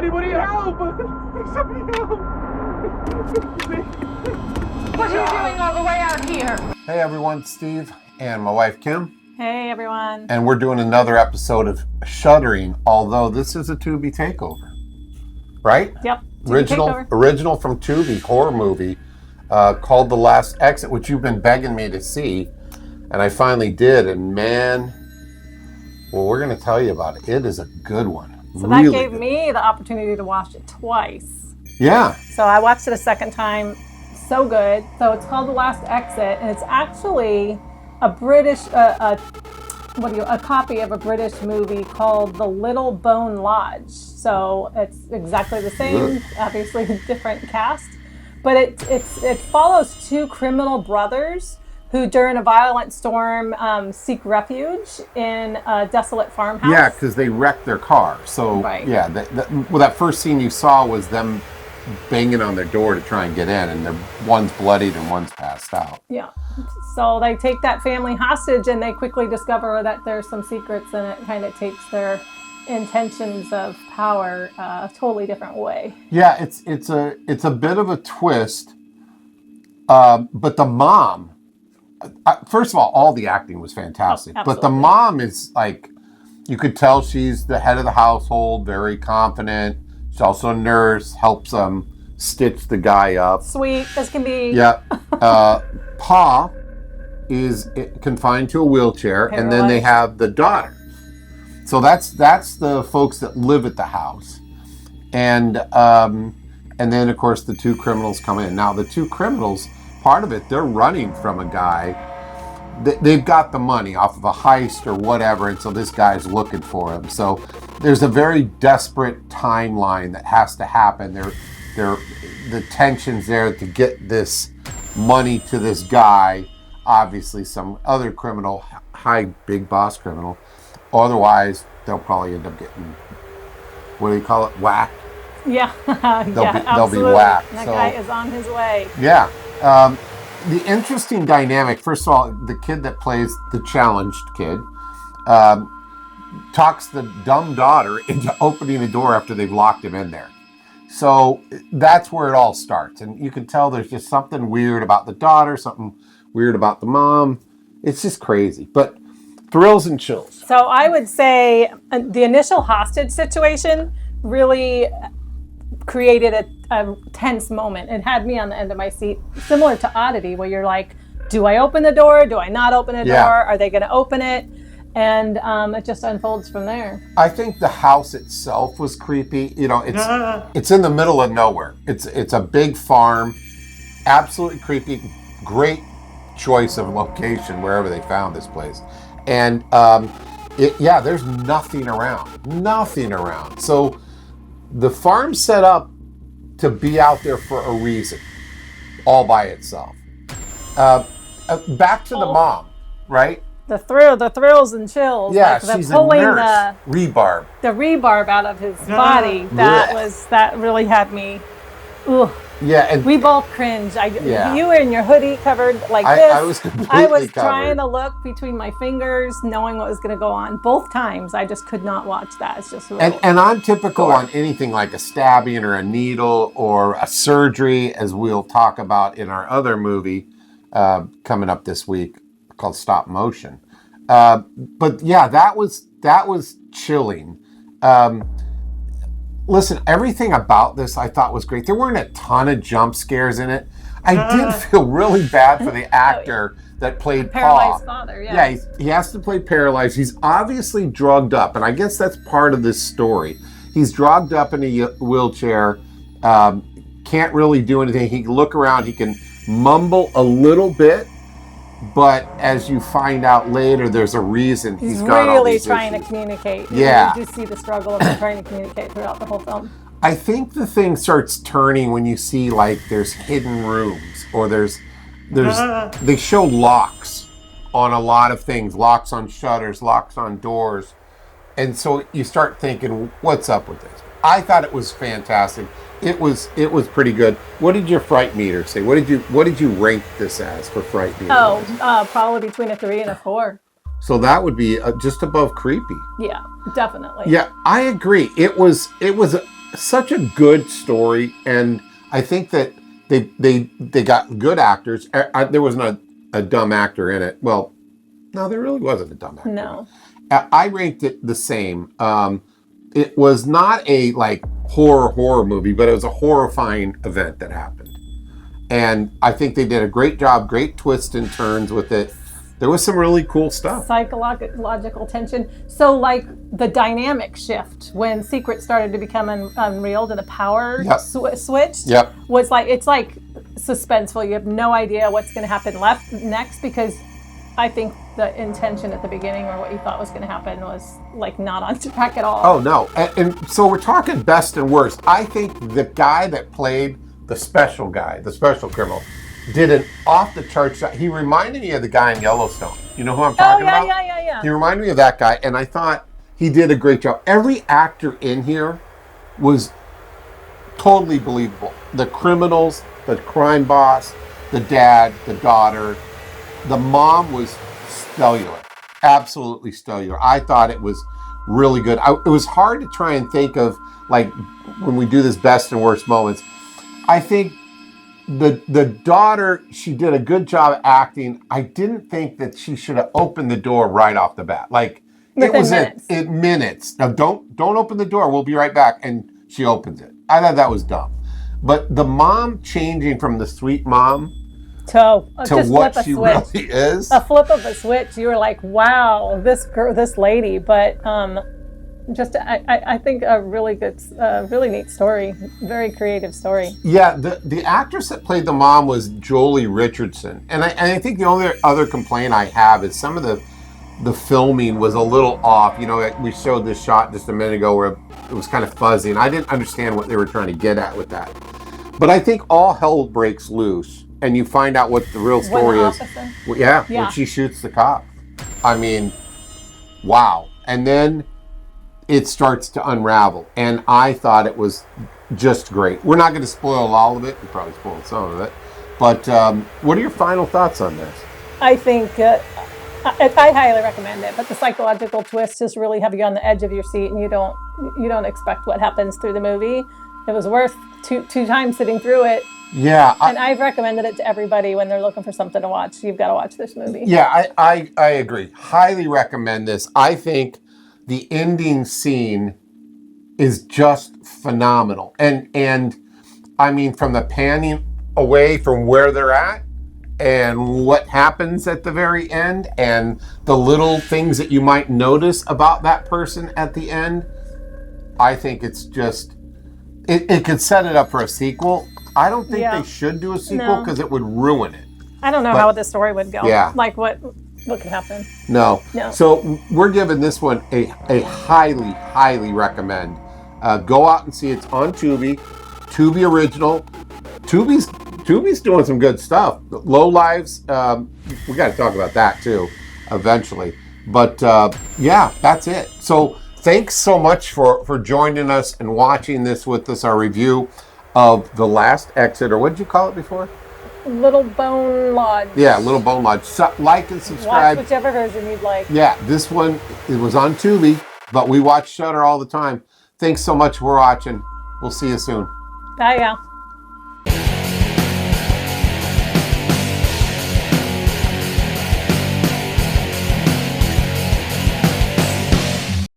Anybody help! Somebody help! What are you doing all the way out here? Hey everyone, Steve and my wife Kim. Hey everyone. And we're doing another episode of Shuddering, although this is a Tubi takeover. Right? Yep. Takeover. Original from Tubi, horror movie called The Last Exit, which you've been begging me to see. And I finally did, and man, well, we're going to tell you about it. It is a good one. So that gave me the opportunity to watch it twice. Yeah. So I watched it a second time. So good. So it's called The Last Exit, and it's actually a British, a copy of a British movie called The Little Bone Lodge. So it's exactly the same, obviously different cast, but it follows two criminal brothers who, during a violent storm, seek refuge in a desolate farmhouse. Yeah, because they wrecked their car. So, right. Yeah, that first scene you saw was them banging on their door to try and get in, and one's bloodied and one's passed out. Yeah. So they take that family hostage, and they quickly discover that there's some secrets, and it kind of takes their intentions of power a totally different way. Yeah, it's a bit of a twist, but the mom. First of all the acting was fantastic. Oh, but the mom is like, you could tell she's the head of the household, very confident. She's also a nurse, helps stitch the guy up. Sweet as can be. Yeah. Pa is confined to a wheelchair, paralyzed. And then they have the daughter. So that's the folks that live at the house. And then, of course, the two criminals come in. Now, the two criminals, part of it, they're running from a guy. They've got the money off of a heist or whatever, and so this guy's looking for him. So there's a very desperate timeline that has to happen. The tension's there to get this money to this guy, obviously some other criminal, big boss criminal. Otherwise, they'll probably end up getting, what do you call it, whacked? Yeah, they'll be whacked. That guy is on his way. Yeah. The interesting dynamic, first of all, the kid that plays the challenged kid talks the dumb daughter into opening the door after they've locked him in there. So that's where it all starts. And you can tell there's just something weird about the daughter, something weird about the mom. It's just crazy. But thrills and chills. So I would say the initial hostage situation really created a tense moment. It had me on the end of my seat, similar to Oddity, where you're like, do I open the door? Do I not open the door? Are they going to open it? And it just unfolds from there. I think the house itself was creepy. You know, it's in the middle of nowhere. It's a big farm, absolutely creepy. Great choice of location wherever they found this place. And there's nothing around. So the farm's set up to be out there for a reason, all by itself. Back to the mom, right? The thrills and chills. Yeah, like she's pulling a nurse. Rebarb. The rebarb out of his body. That really had me. Ugh. Yeah, and we both cringed. You were in your hoodie covered like this. I was completely covered. Trying to look between my fingers, knowing what was going to go on. Both times, I just could not watch that. It's just really and I'm typical on anything like a stabbing or a needle or a surgery, as we'll talk about in our other movie coming up this week called Stop Motion. But yeah, that was chilling. Listen, everything about this I thought was great. There weren't a ton of jump scares in it. I did feel really bad for the actor that played paralyzed Paul. Father, yeah. Yeah, he has to play paralyzed. He's obviously drugged up, and I guess that's part of this story. He's drugged up in a wheelchair, can't really do anything. He can look around, he can mumble a little bit, but as you find out later, there's a reason he's got all these trying issues. To communicate. Yeah. You do see the struggle of him trying to communicate throughout the whole film. I think the thing starts turning when you see like there's hidden rooms or there's they show locks on a lot of things, locks on shutters, locks on doors. And so you start thinking, what's up with this? I thought it was fantastic. It was pretty good. What did your Fright meter say? What did you rank this as for Fright meter? Probably between a 3 and a 4. So that would be just above creepy. Yeah, definitely. Yeah, I agree. It was such a good story, and I think that they got good actors. There was not a dumb actor in it. Well, no, there really wasn't a dumb actor. No. I ranked it the same. It was not a like horror movie, but it was a horrifying event that happened. And I think they did a great job, great twists and turns with it. There was some really cool stuff. Psychological tension. So, like the dynamic shift when Secret started to become unreal, to the power switched. Yep. Was like, it's like suspenseful. You have no idea what's going to happen next, because I think the intention at the beginning, or what you thought was going to happen, was like not on track at all. Oh no! And so we're talking best and worst. I think the guy that played the special criminal, did an off the charts shot. He reminded me of the guy in Yellowstone. You know who I'm talking about? Yeah. He reminded me of that guy, and I thought he did a great job. Every actor in here was totally believable. The criminals, the crime boss, the dad, the daughter, the mom was stellar, absolutely stellar. I thought it was really good. It was hard to try and think of, like, when we do this best and worst moments. I think the daughter, she did a good job acting. I didn't think that she should have opened the door right off the bat. Like, it was in minutes. Now, don't open the door. We'll be right back. And she opens it. I thought that was dumb. But the mom changing from the sweet mom to what she really is. A flip of a switch. You were like, wow, this lady. But I think a really good, really neat story. Very creative story. Yeah, the actress that played the mom was Jolie Richardson. And I think the only other complaint I have is some of the filming was a little off. You know, we showed this shot just a minute ago where it was kind of fuzzy, and I didn't understand what they were trying to get at with that. But I think all hell breaks loose, and you find out what the real story is. Yeah, when she shoots the cop. I mean, wow. And then it starts to unravel, and I thought it was just great. We're not going to spoil all of it. We probably spoiled some of it. But what are your final thoughts on this? I think I highly recommend it, but the psychological twist just really have you on the edge of your seat, and you don't expect what happens through the movie. It was worth two times sitting through it. Yeah. And I've recommended it to everybody when they're looking for something to watch. You've got to watch this movie. Yeah, I agree. Highly recommend this. I think the ending scene is just phenomenal. And I mean, from the panning away from where they're at and what happens at the very end and the little things that you might notice about that person at the end, I think it's just, it could set it up for a sequel. I don't think they should do a sequel because it would ruin it. I don't know how the story would go. Yeah. Like what could happen? No. So we're giving this one a highly, highly recommend. Go out and see it. It's on Tubi. Tubi original. Tubi's doing some good stuff. Low Lives, we got to talk about that too, eventually. But yeah, that's it. So thanks so much for joining us and watching this with us, our review of The Last Exit, or what did you call it before? Little Bone Lodge. Yeah, Little Bone Lodge. Like and subscribe. Watch whichever version you'd like. Yeah, this one, it was on Tubi, but we watch Shudder all the time. Thanks so much for watching. We'll see you soon. Bye, yeah.